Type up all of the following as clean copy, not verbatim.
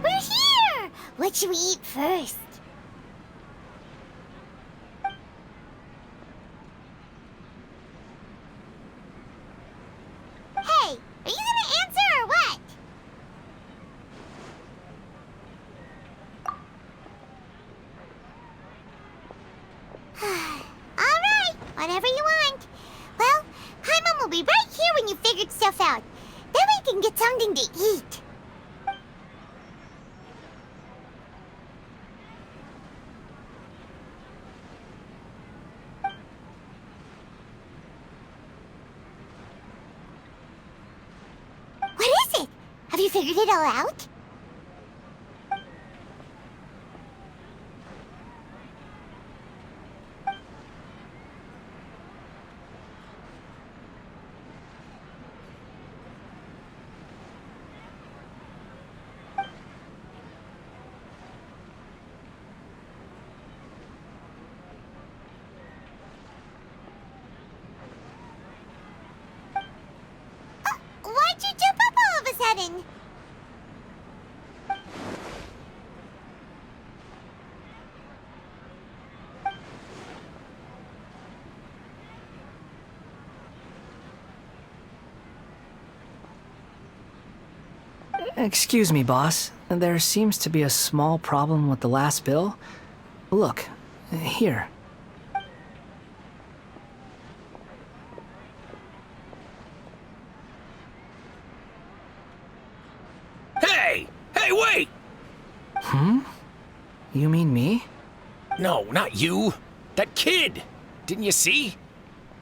We're here! What should we eat first? Hey, are you gonna answer or what? Alright, whatever you want. Well, Paimon will be right here when you figured stuff out. Then we can get something to eat. What is it? Have you figured it all out? Why'd you jump up all of a sudden? Excuse me, boss. There seems to be a small problem with the last bill. Look, here. Hey! Hey, wait! You mean me? No, not you. That kid! Didn't you see?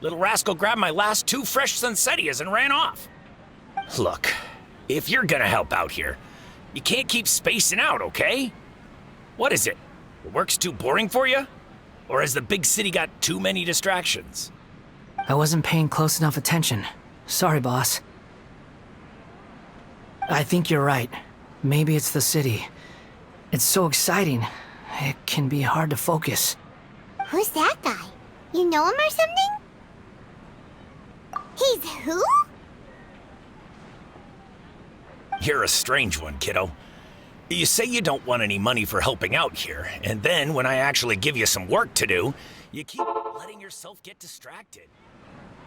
Little rascal grabbed my last 2 fresh Sunsettias and ran off. Look, if you're gonna help out here, you can't keep spacing out, okay? What is it? The work's too boring for you? Or has the big city got too many distractions? I wasn't paying close enough attention. Sorry, boss. I think you're right. Maybe it's the city. It's so exciting. It can be hard to focus. Who's that guy? You know him or something? He's who? You're a strange one, kiddo. You say you don't want any money for helping out here, and then when I actually give you some work to do, you keep letting yourself get distracted.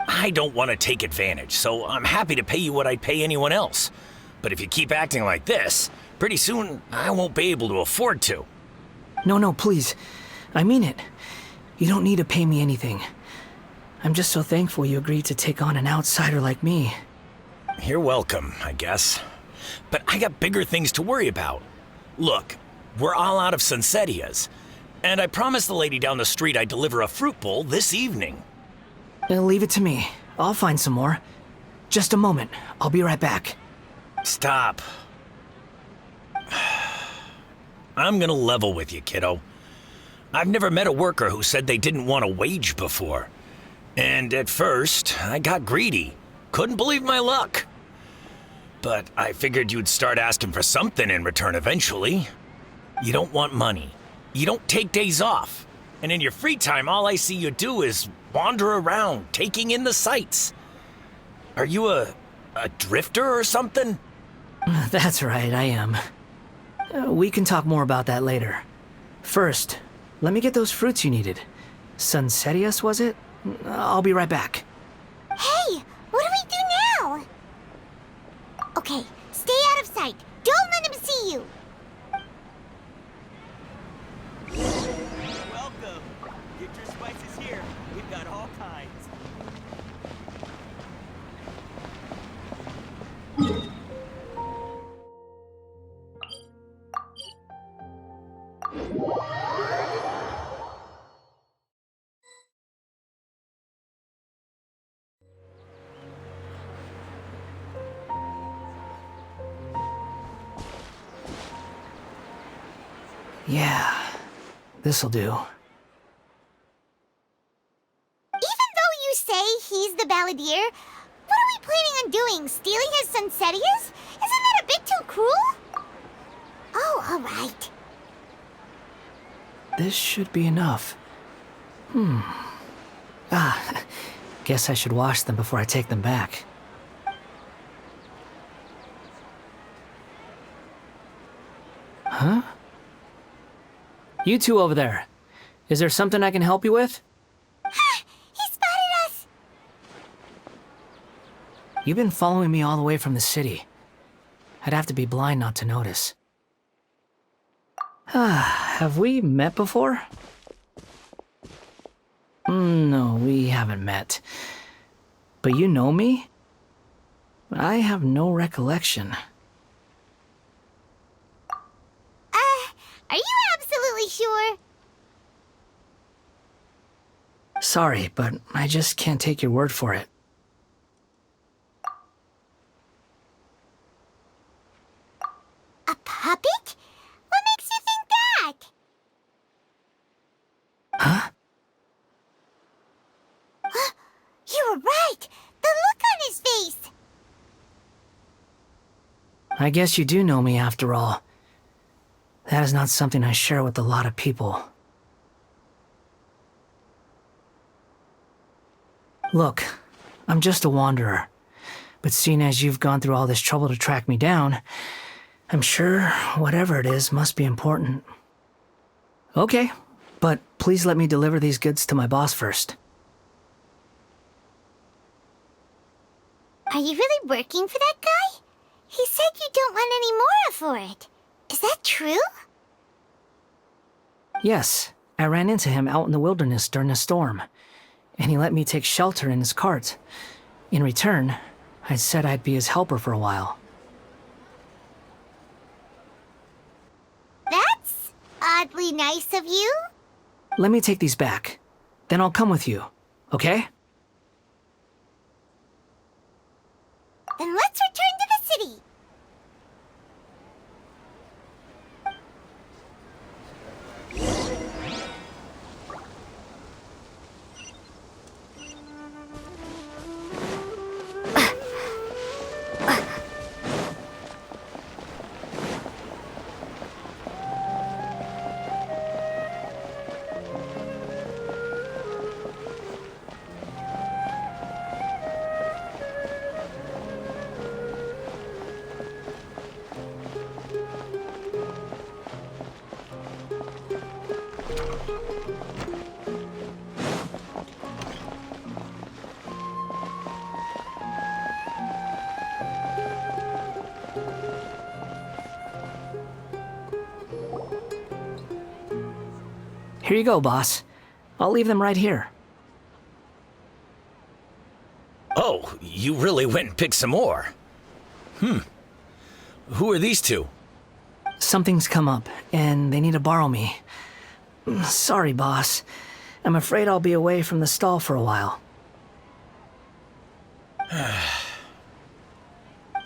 I don't want to take advantage, so I'm happy to pay you what I'd pay anyone else. But if you keep acting like this, pretty soon I won't be able to afford to. No, please. I mean it. You don't need to pay me anything. I'm just so thankful you agreed to take on an outsider like me. You're welcome, I guess. But I got bigger things to worry about. Look, we're all out of Sunsettias, and I promised the lady down the street I'd deliver a fruit bowl this evening. Leave it to me. I'll find some more. Just a moment. I'll be right back. Stop. I'm gonna level with you, kiddo. I've never met a worker who said they didn't want a wage before. And at first, I got greedy. Couldn't believe my luck. But I figured you'd start asking for something in return eventually. You don't want money. You don't take days off. And in your free time, all I see you do is wander around, taking in the sights. Are you a drifter or something? That's right, I am. We can talk more about that later. First, let me get those fruits you needed. Sunsettias, was it? I'll be right back. Hey, what do we do now? Okay, stay out of sight. Don't let him see you. Welcome. Get your spices here. We've got all kinds. Yeah, this'll do. Even though you say he's the balladeer, what are we planning on doing? Stealing his Sunsettias? Isn't that a bit too cruel? Oh, all right. This should be enough. Guess I should wash them before I take them back. Huh? You two over there. Is there something I can help you with? He spotted us! You've been following me all the way from the city. I'd have to be blind not to notice. Have we met before? No, we haven't met. But you know me? I have no recollection. Are you absolutely sure? Sorry, but I just can't take your word for it. A puppet? What makes you think that? Huh? You were right! The look on his face! I guess you do know me after all. That is not something I share with a lot of people. Look, I'm just a wanderer. But seeing as you've gone through all this trouble to track me down, I'm sure whatever it is must be important. Okay, but please let me deliver these goods to my boss first. Are you really working for that guy? He said you don't want any more for it. Is that true? Yes, I ran into him out in the wilderness during a storm, and he let me take shelter in his cart. In return, I said I'd be his helper for a while. That's oddly nice of you. Let me take these back. Then I'll come with you, okay? Then let's return to the city. Here you go, boss. I'll leave them right here. Oh, you really went and picked some more. Who are these two? Something's come up, and they need to borrow me. Sorry, boss. I'm afraid I'll be away from the stall for a while.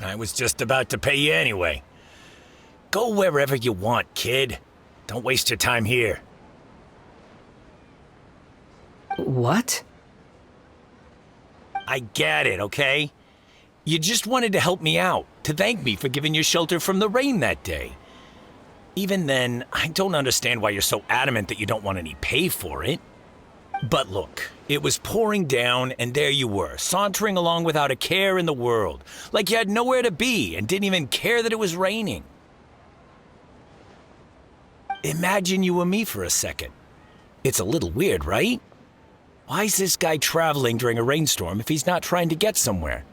I was just about to pay you anyway. Go wherever you want, kid. Don't waste your time here. What? I get it, okay? You just wanted to help me out, to thank me for giving you shelter from the rain that day. Even then, I don't understand why you're so adamant that you don't want any pay for it. But look, it was pouring down, and there you were, sauntering along without a care in the world, like you had nowhere to be and didn't even care that it was raining. Imagine you were me for a second. It's a little weird, right? Why is this guy traveling during a rainstorm if he's not trying to get somewhere?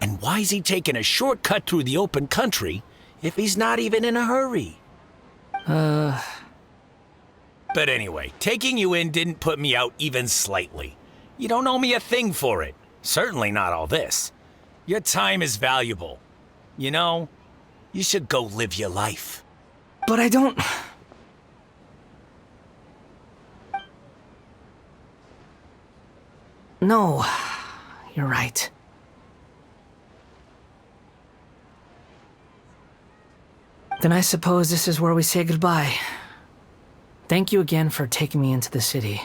And why is he taking a shortcut through the open country if he's not even in a hurry? But anyway, taking you in didn't put me out even slightly. You don't owe me a thing for it. Certainly not all this. Your time is valuable. You know, you should go live your life. But I don't... No, you're right. Then I suppose this is where we say goodbye. Thank you again for taking me into the city.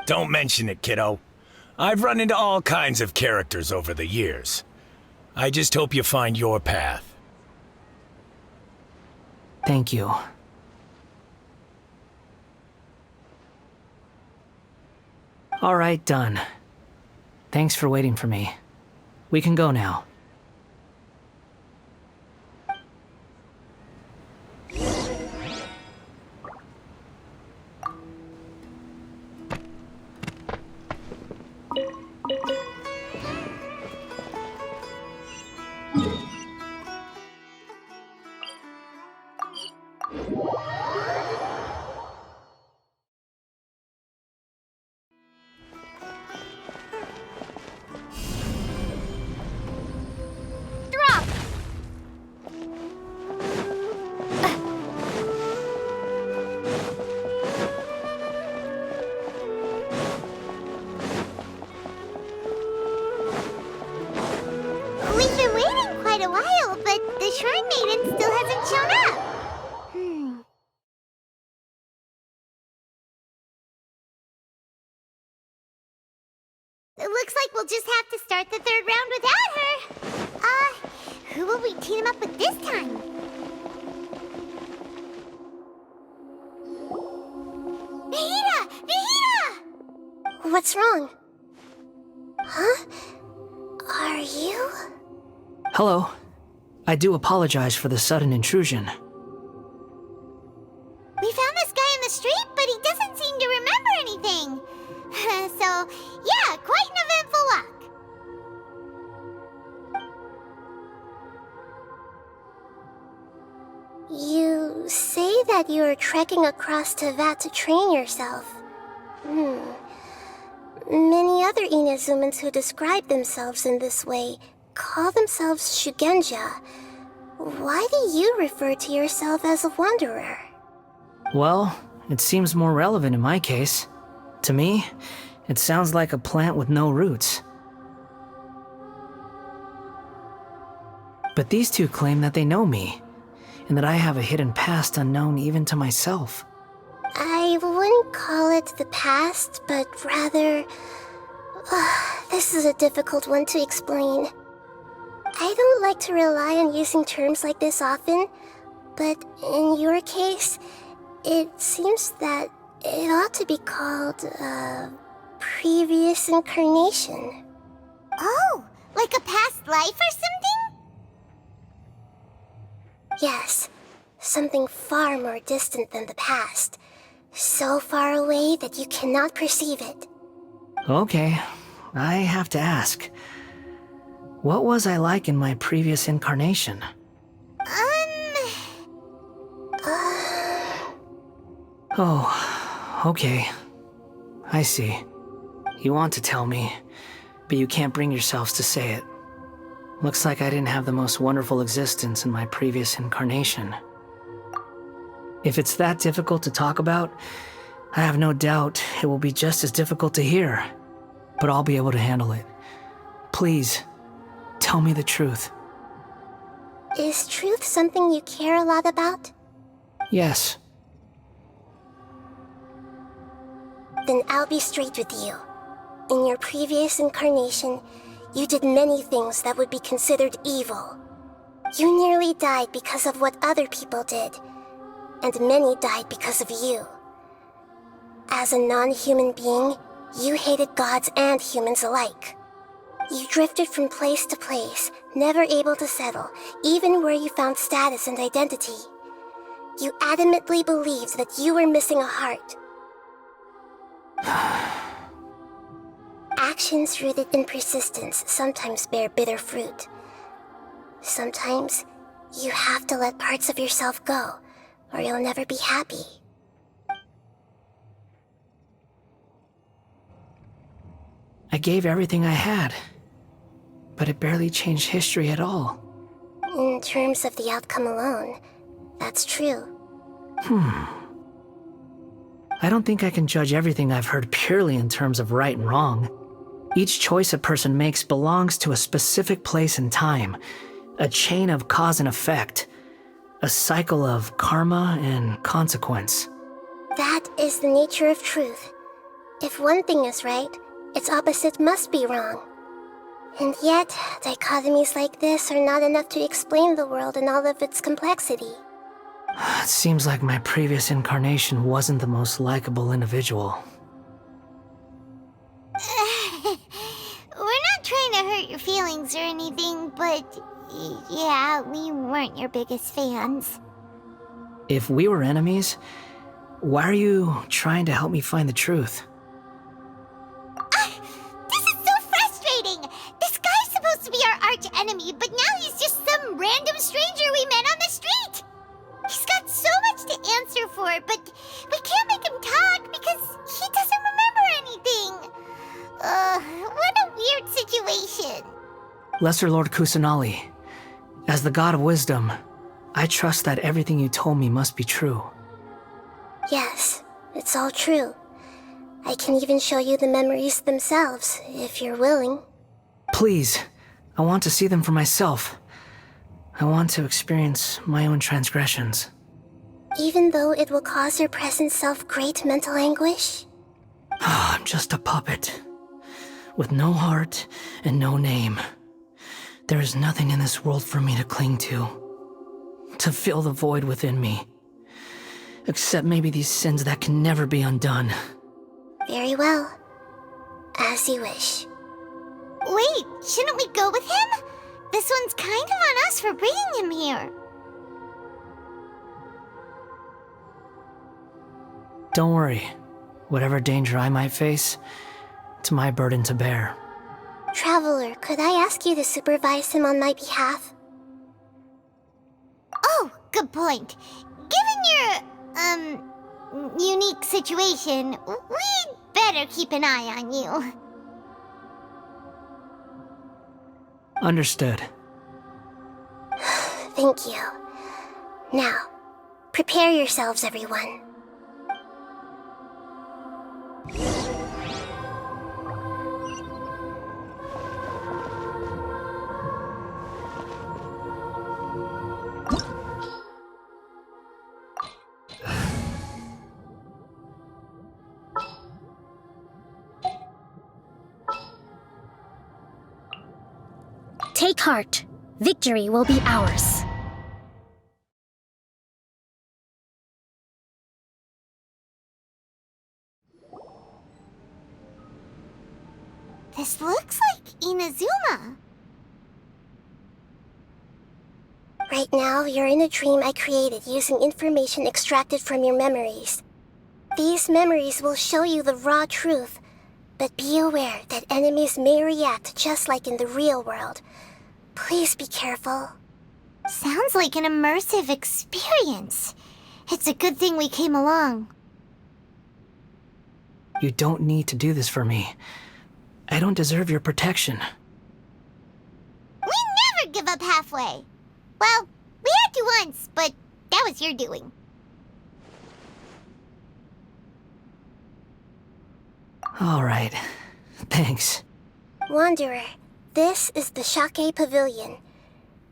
Don't mention it, kiddo. I've run into all kinds of characters over the years. I just hope you find your path. Thank you. All right, done. Thanks for waiting for me. We can go now. Drop! We've been waiting quite a while, but the Shrine Maiden still hasn't shown up. It looks like we'll just have to start the third round without her. Who will we team up with this time? Vahida! Vahida! What's wrong? Huh? Are you? Hello. I do apologize for the sudden intrusion. We found this guy in the street, but he doesn't seem to remember anything. So, yeah, quite an eventful walk. You say that you are trekking across Teyvat to train yourself. Many other Inazumans who describe themselves in this way call themselves Shugenja. Why do you refer to yourself as a wanderer? Well, it seems more relevant in my case. To me, it sounds like a plant with no roots. But these two claim that they know me, and that I have a hidden past unknown even to myself. I wouldn't call it the past, but rather... this is a difficult one to explain. I don't like to rely on using terms like this often, but in your case, it seems that it ought to be called a previous incarnation. Oh, like a past life or something? Yes, something far more distant than the past. So far away that you cannot perceive it. Okay, I have to ask. What was I like in my previous incarnation? Oh, okay. I see. You want to tell me, but you can't bring yourselves to say it. Looks like I didn't have the most wonderful existence in my previous incarnation. If it's that difficult to talk about, I have no doubt it will be just as difficult to hear, but I'll be able to handle it. Please, tell me the truth. Is truth something you care a lot about? Yes. Then I'll be straight with you. In your previous incarnation, you did many things that would be considered evil. You nearly died because of what other people did, and many died because of you. As a non-human being, you hated gods and humans alike. You drifted from place to place, never able to settle, even where you found status and identity. You adamantly believed that you were missing a heart. Actions rooted in persistence sometimes bear bitter fruit. Sometimes, you have to let parts of yourself go, or you'll never be happy. I gave everything I had, but it barely changed history at all. In terms of the outcome alone, that's true. I don't think I can judge everything I've heard purely in terms of right and wrong. Each choice a person makes belongs to a specific place and time, a chain of cause and effect, a cycle of karma and consequence. That is the nature of truth. If one thing is right, its opposite must be wrong. And yet, dichotomies like this are not enough to explain the world in all of its complexity. It seems like my previous incarnation wasn't the most likable individual. trying to hurt your feelings or anything, but yeah, we weren't your biggest fans. If we were enemies, why are you trying to help me find the truth? This is so frustrating! This guy's supposed to be our arch enemy, but now he's just some random stranger we met on the street! He's got so much to answer for, but we can't make him talk because he doesn't remember anything. What a weird situation. Lesser Lord Kusanali, as the god of wisdom, I trust that everything you told me must be true. Yes, it's all true. I can even show you the memories themselves, if you're willing. Please, I want to see them for myself. I want to experience my own transgressions. Even though it will cause your present self great mental anguish? I'm just a puppet, with no heart and no name. There is nothing in this world for me to cling to fill the void within me. Except maybe these sins that can never be undone. Very well. As you wish. Wait, shouldn't we go with him? This one's kind of on us for bringing him here. Don't worry. Whatever danger I might face, it's my burden to bear. Traveler, could I ask you to supervise him on my behalf? Oh, good point. Given your, unique situation, we'd better keep an eye on you. Understood. Thank you. Now, prepare yourselves, everyone. Take heart. Victory will be ours. This looks like Inazuma. Right now, you're in a dream I created using information extracted from your memories. These memories will show you the raw truth, but be aware that enemies may react just like in the real world. Please be careful. Sounds like an immersive experience. It's a good thing we came along. You don't need to do this for me. I don't deserve your protection. We never give up halfway. Well, we had to once, but that was your doing. All right. Thanks. Wanderer, this is the Shake Pavilion.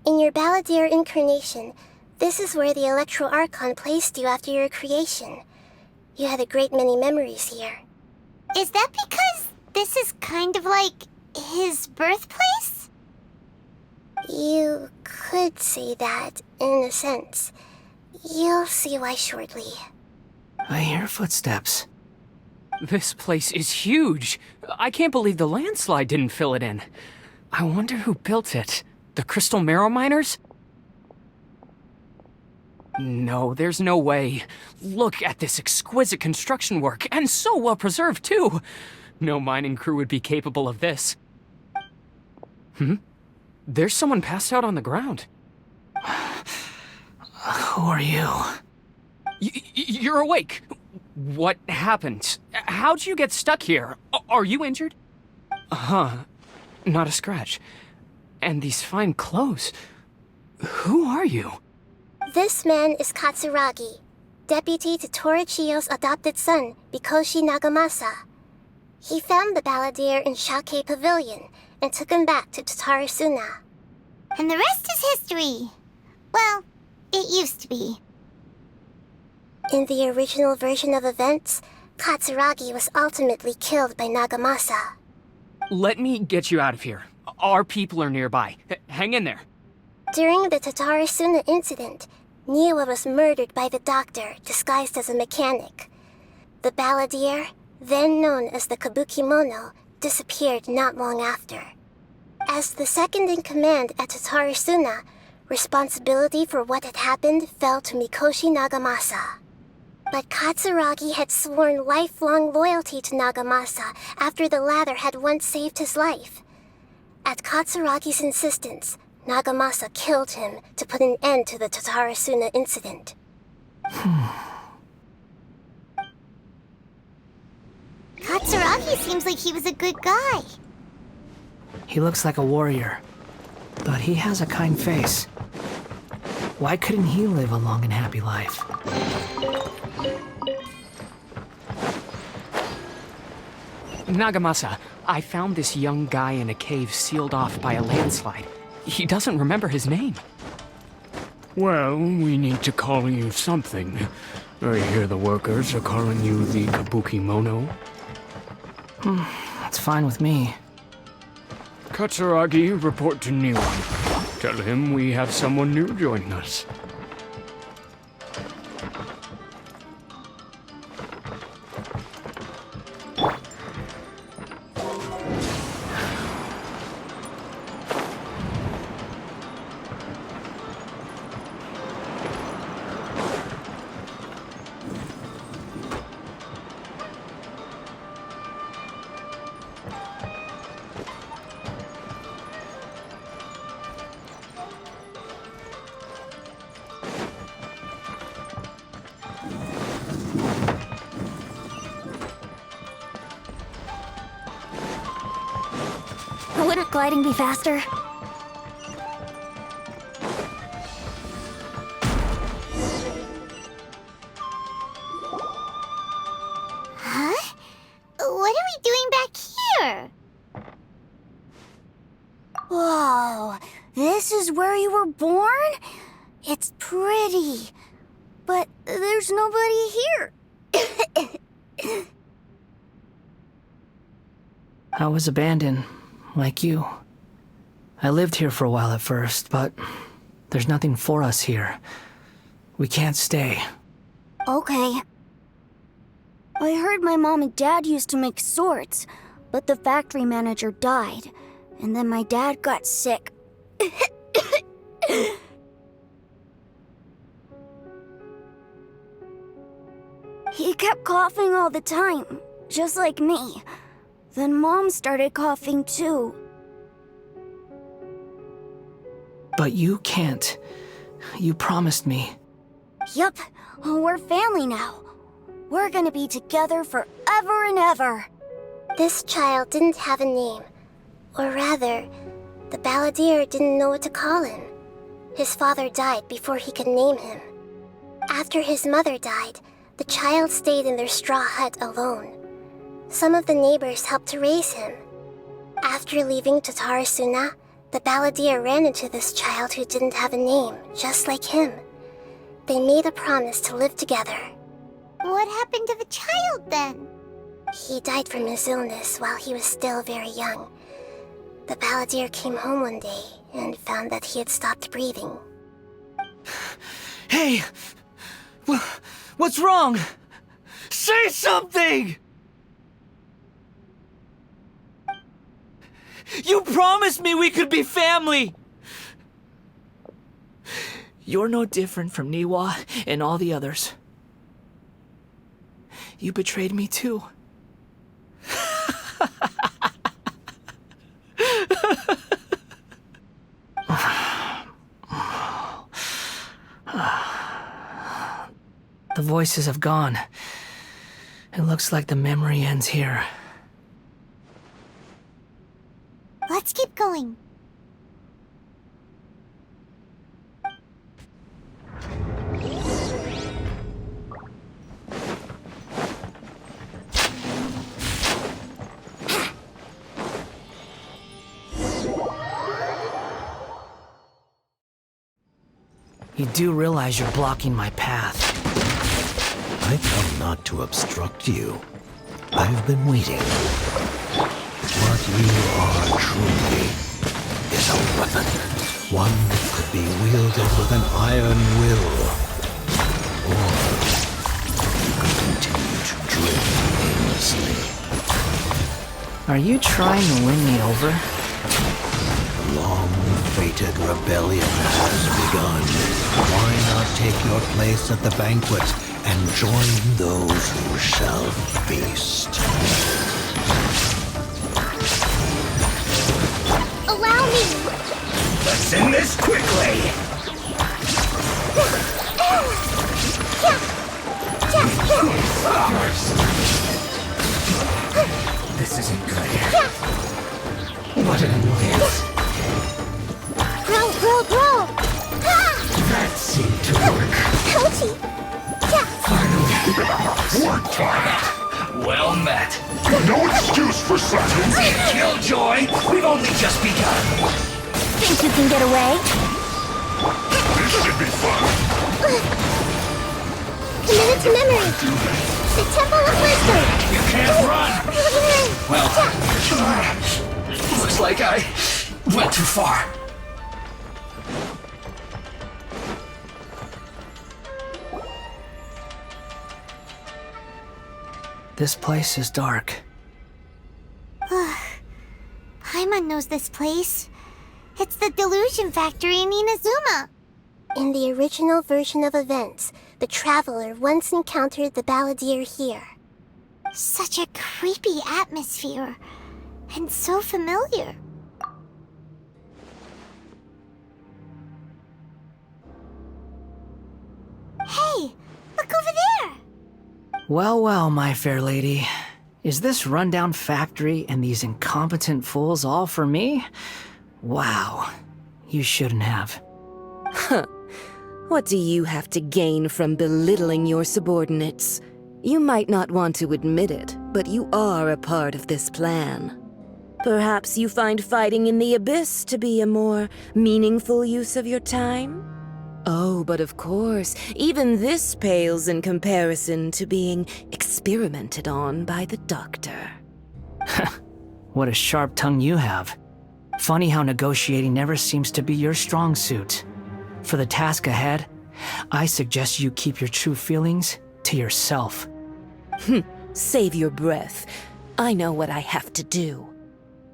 In your Balladeer incarnation, this is where the Electro Archon placed you after your creation. You had a great many memories here. Is that because this is kind of like his birthplace? You could say that, in a sense. You'll see why shortly. I hear footsteps. This place is huge. I can't believe the landslide didn't fill it in. I wonder who built it. The Crystal Marrow Miners? No, there's no way. Look at this exquisite construction work, and so well preserved, too. No mining crew would be capable of this. There's someone passed out on the ground. Who are you? You're awake. What happened? How'd you get stuck here? Are you injured? Not a scratch. And these fine clothes. Who are you? This man is Katsuragi, deputy to Torichiyo's adopted son, Mikoshi Nagamasa. He found the Balladeer in Shake Pavilion and took him back to Tatarasuna. And the rest is history. Well, it used to be. In the original version of events, Katsuragi was ultimately killed by Nagamasa. Let me get you out of here. Our people are nearby. Hang in there. During the Tatarasuna incident, Niwa was murdered by the doctor disguised as a mechanic. The Balladeer, then known as the Kabukimono, disappeared not long after. As the second in command at Tatarasuna, responsibility for what had happened fell to Mikoshi Nagamasa. But Katsuragi had sworn lifelong loyalty to Nagamasa after the latter had once saved his life. At Katsuragi's insistence, Nagamasa killed him to put an end to the Tatarasuna incident. Katsuragi seems like he was a good guy. He looks like a warrior, but he has a kind face. Why couldn't he live a long and happy life? Nagamasa, I found this young guy in a cave sealed off by a landslide. He doesn't remember his name. Well, we need to call you something. I hear the workers are calling you the Kabukimono. That's fine with me. Katsuragi, report to Niwa. Tell him we have someone new joining us. Wouldn't gliding be faster? Huh? What are we doing back here? Whoa, this is where you were born? It's pretty, but there's nobody here. I was abandoned, like you. I lived here for a while at first, but there's nothing for us here. We can't stay. Okay. I heard my mom and dad used to make swords, but the factory manager died, and then my dad got sick. He kept coughing all the time, just like me. Then Mom started coughing too. But you can't. You promised me. Yup, we're family now. We're gonna be together forever and ever. This child didn't have a name. Or rather, the balladeer didn't know what to call him. His father died before he could name him. After his mother died, the child stayed in their straw hut alone. Some of the neighbors helped to raise him. After leaving Tatarasuna, the balladeer ran into this child who didn't have a name, just like him. They made a promise to live together. What happened to the child then? He died from his illness while he was still very young. The balladeer came home one day and found that he had stopped breathing. Hey! What's wrong? Say something! You promised me we could be family! You're no different from Niwa and all the others. You betrayed me too. The voices have gone. It looks like the memory ends here. Let's keep going. You do realize you're blocking my path. I come not to obstruct you. I've been waiting. What you are truly is a weapon. One that could be wielded with an iron will. Or you could continue to drift aimlessly. Are you trying to win me over? long-fated rebellion has begun. Why not take your place at the banquet and join those who shall feast? Allow me! Let's end this quickly! This isn't good. What an annoyance. Grow! That seemed to work. Ouchie! Finally. Work for it! Well met. No excuse for silence. Killjoy, we've only just begun. Think you can get away? This should be fun. Committed to memory! The Temple of Wisdom! You can't run! Well, looks like I went too far. This place is dark. Paimon knows this place. It's the Delusion Factory in Inazuma. In the original version of events, the Traveler once encountered the Balladeer here. Such a creepy atmosphere. And so familiar. Hey, look over there! Well, my fair lady. Is this rundown factory and these incompetent fools all for me? Wow. You shouldn't have. What do you have to gain from belittling your subordinates? You might not want to admit it, but you are a part of this plan. Perhaps you find fighting in the abyss to be a more meaningful use of your time? Oh, but of course, even this pales in comparison to being experimented on by the doctor. What a sharp tongue you have. Funny how negotiating never seems to be your strong suit. For the task ahead, I suggest you keep your true feelings to yourself. Save your breath. I know what I have to do.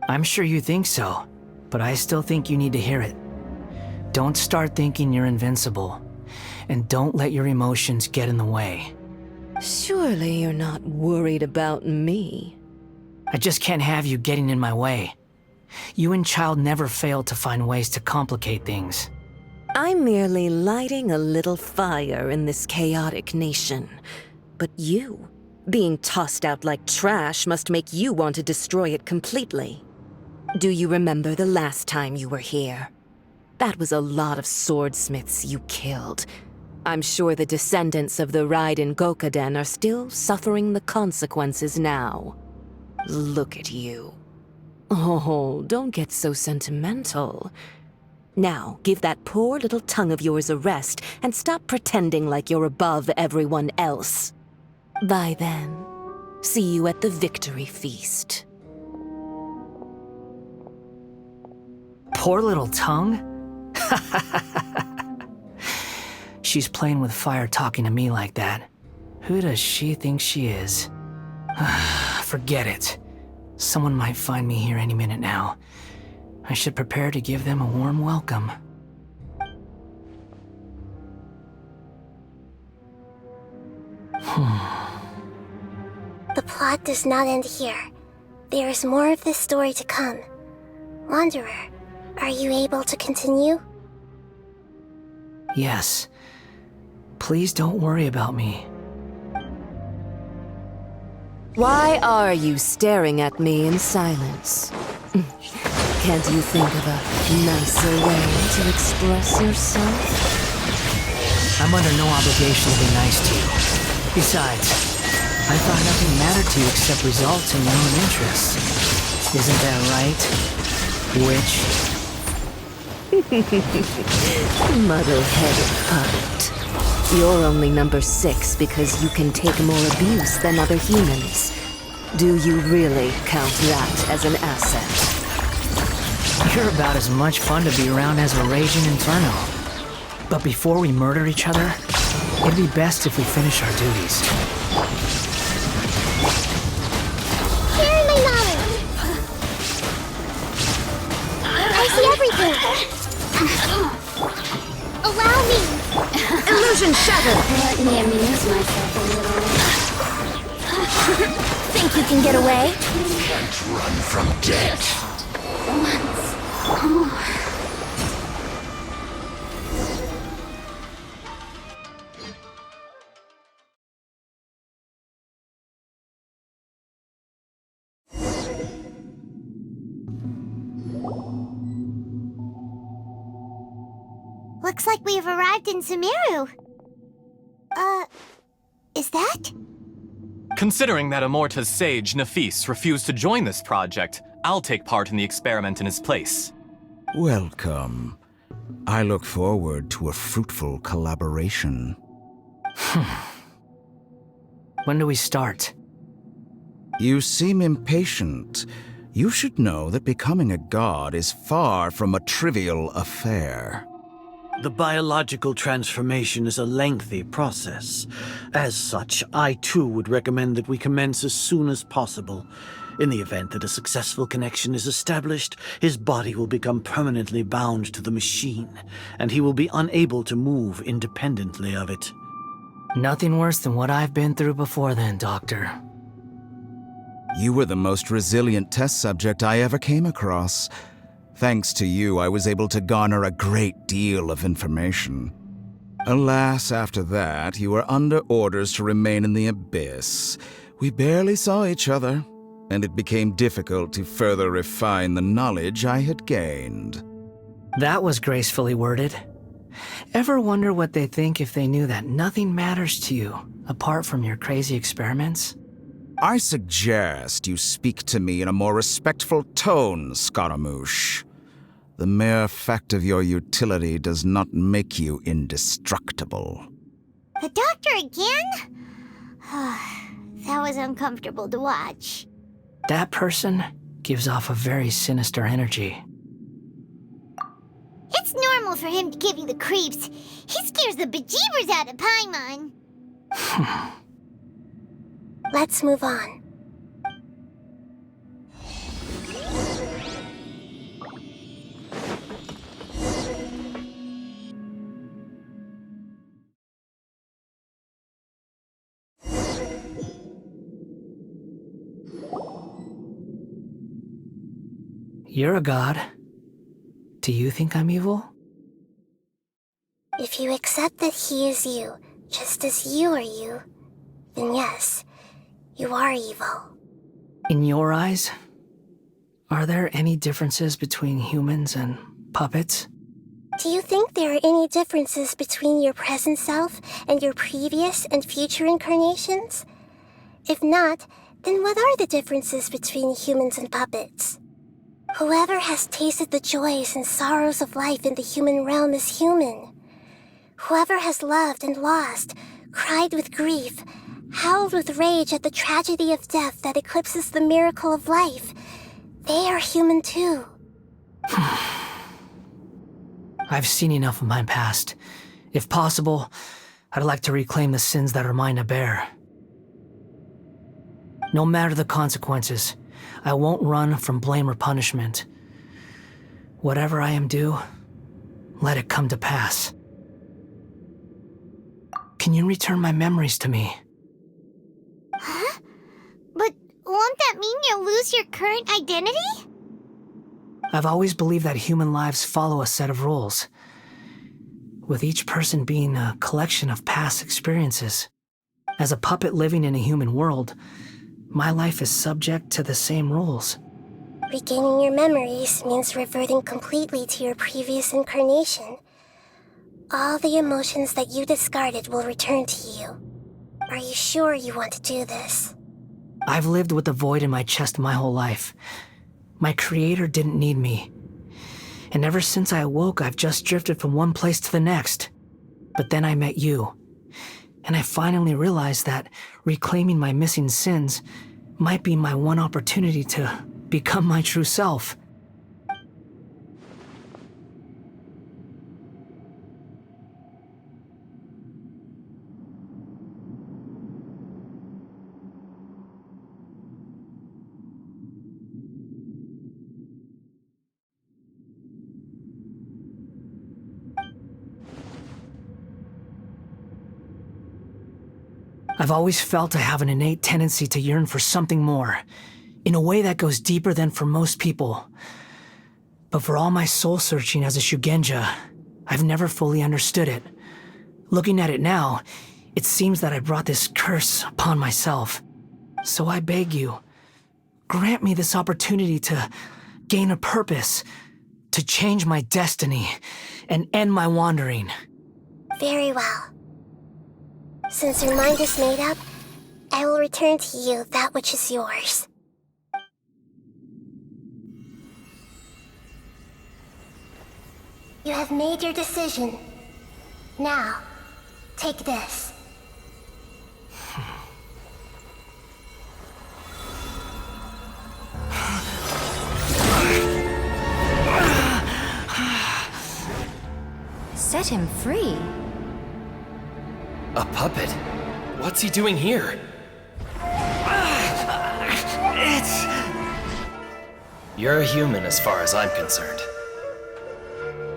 I'm sure you think so, but I still think you need to hear it. Don't start thinking you're invincible, and don't let your emotions get in the way. Surely you're not worried about me. I just can't have you getting in my way. You and Child never fail to find ways to complicate things. I'm merely lighting a little fire in this chaotic nation. But you, being tossed out like trash, must make you want to destroy it completely. Do you remember the last time you were here? That was a lot of swordsmiths you killed. I'm sure the descendants of the Raiden Gokaden are still suffering the consequences now. Look at you. Oh, don't get so sentimental. Now, give that poor little tongue of yours a rest and stop pretending like you're above everyone else. Bye then. See you at the victory feast. Poor little tongue? She's playing with fire talking to me like that. Who does she think she is? Forget it. Someone might find me here any minute now. I should prepare to give them a warm welcome. The plot does not end here. There is more of this story to come. Wanderer, are you able to continue? Yes. Please don't worry about me. Why are you staring at me in silence? Can't you think of a nicer way to express yourself? I'm under no obligation to be nice to you. Besides, I thought nothing mattered to you except results in your own interests. Isn't that right, witch? Muddle-headed puppet. You're only number 6 because you can take more abuse than other humans. Do you really count that as an asset? You're about as much fun to be around as a raging inferno. But before we murder each other, it'd be best if we finish our duties. Sharing my knowledge! I see everything! Allow me! Illusion shattered! Let me amuse myself a little. Think you can get away? Can't run from death. Once more. Looks like we have arrived in Sumeru. Is that? Considering that Amorta's sage, Nafis, refused to join this project, I'll take part in the experiment in his place. Welcome. I look forward to a fruitful collaboration. When do we start? You seem impatient. You should know that becoming a god is far from a trivial affair. The biological transformation is a lengthy process. As such, I too would recommend that we commence as soon as possible. In the event that a successful connection is established, his body will become permanently bound to the machine, and he will be unable to move independently of it. Nothing worse than what I've been through before then, Doctor. You were the most resilient test subject I ever came across. Thanks to you, I was able to garner a great deal of information. Alas, after that, you were under orders to remain in the abyss. We barely saw each other, and it became difficult to further refine the knowledge I had gained. That was gracefully worded. Ever wonder what they think if they knew that nothing matters to you, apart from your crazy experiments? I suggest you speak to me in a more respectful tone, Scaramouche. The mere fact of your utility does not make you indestructible. The doctor again? That was uncomfortable to watch. That person gives off a very sinister energy. It's normal for him to give you the creeps. He scares the bejeebers out of Paimon. Let's move on. You're a god. Do you think I'm evil? If you accept that he is you, just as you are you, then yes, you are evil. In your eyes, are there any differences between humans and puppets? Do you think there are any differences between your present self and your previous and future incarnations? If not, then what are the differences between humans and puppets? Whoever has tasted the joys and sorrows of life in the human realm is human. Whoever has loved and lost, cried with grief, howled with rage at the tragedy of death that eclipses the miracle of life, they are human too. I've seen enough of my past. If possible, I'd like to reclaim the sins that are mine to bear. No matter the consequences, I won't run from blame or punishment. Whatever I am due, let it come to pass. Can you return my memories to me? Huh? But won't that mean you'll lose your current identity? I've always believed that human lives follow a set of rules, with each person being a collection of past experiences. As a puppet living in a human world, my life is subject to the same rules. Regaining your memories means reverting completely to your previous incarnation. All the emotions that you discarded will return to you. Are you sure you want to do this? I've lived with a void in my chest my whole life. My creator didn't need me. And ever since I awoke, I've just drifted from one place to the next. But then I met you. And I finally realized that reclaiming my missing sins might be my one opportunity to become my true self. I've always felt I have an innate tendency to yearn for something more, in a way that goes deeper than for most people. But for all my soul-searching as a Shugenja, I've never fully understood it. Looking at it now, it seems that I brought this curse upon myself. So I beg you, grant me this opportunity to gain a purpose, to change my destiny, and end my wandering. Very well. Since your mind is made up, I will return to you that which is yours. You have made your decision. Now, take this. Set him free. A puppet? What's he doing here? You're a human as far as I'm concerned.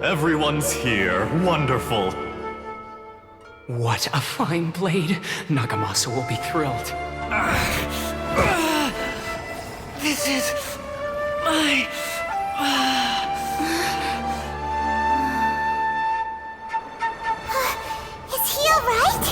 Everyone's here. Wonderful. What a fine blade. Nagamasa will be thrilled. This is my... Is he alright?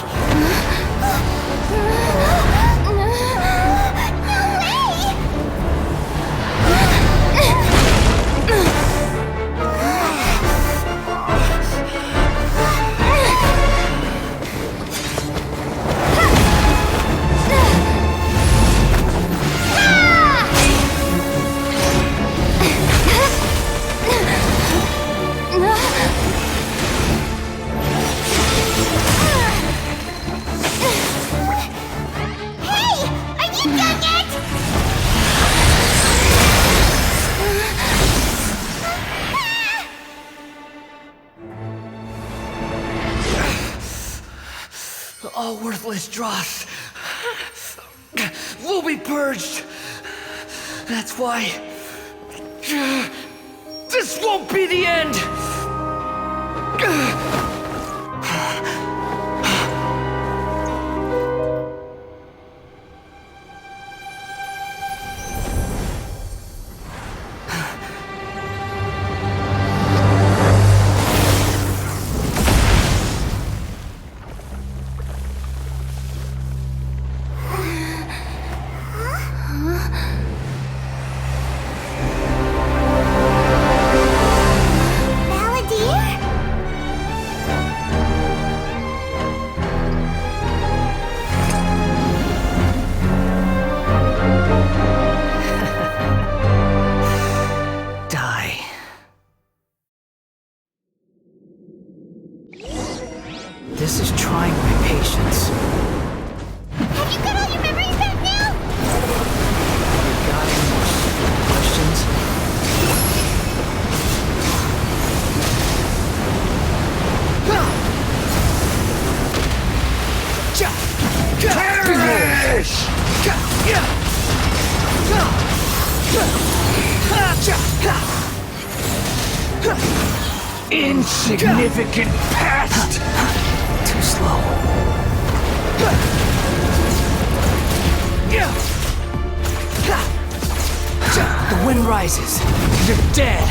All worthless dross will be purged. That's why this won't be the end. This is trying my patience. Have you got all your memories back now? You got any more questions? Insignificant past! Too slow. The wind rises. You're dead.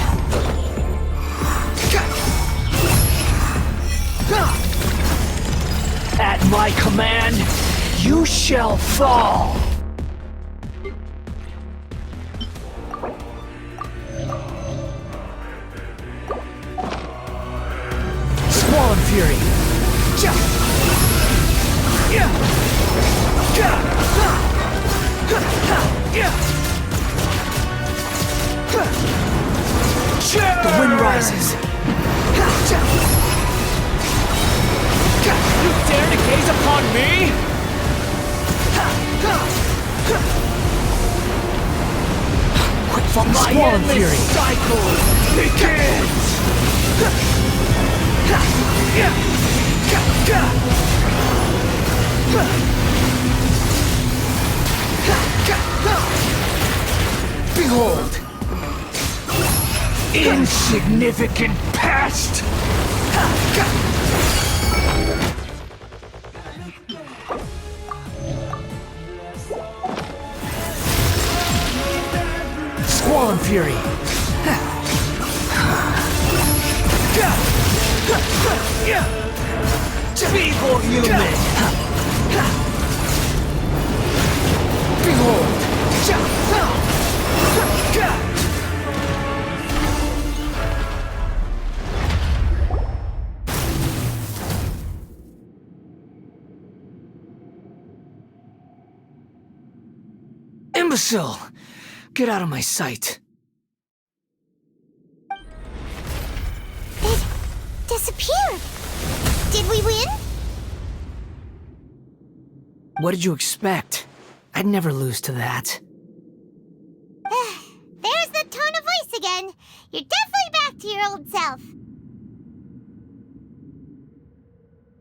At my command, you shall fall. Squall and Fury. The wind rises. You dare to gaze upon me? Quick fall, My Squall and endless Fury. cycle begins! Behold! Insignificant past! fury. Be more human! Behold! Imbecile! Get out of my sight. It disappeared. Did we win? What did you expect? I'd never lose to that. There's the tone of voice again. You're definitely back to your old self.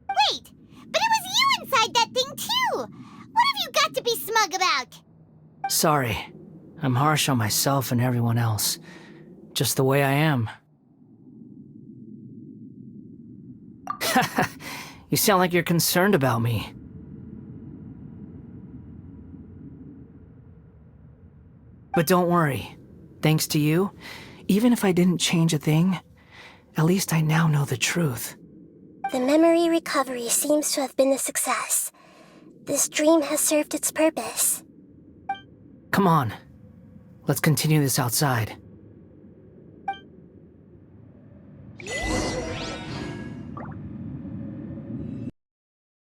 Wait, but it was you inside that thing too! What have you got to be smug about? Sorry. I'm harsh on myself and everyone else. Just the way I am. You sound like you're concerned about me. But don't worry. Thanks to you, even if I didn't change a thing, at least I now know the truth. The memory recovery seems to have been a success. This dream has served its purpose. Come on. Let's continue this outside.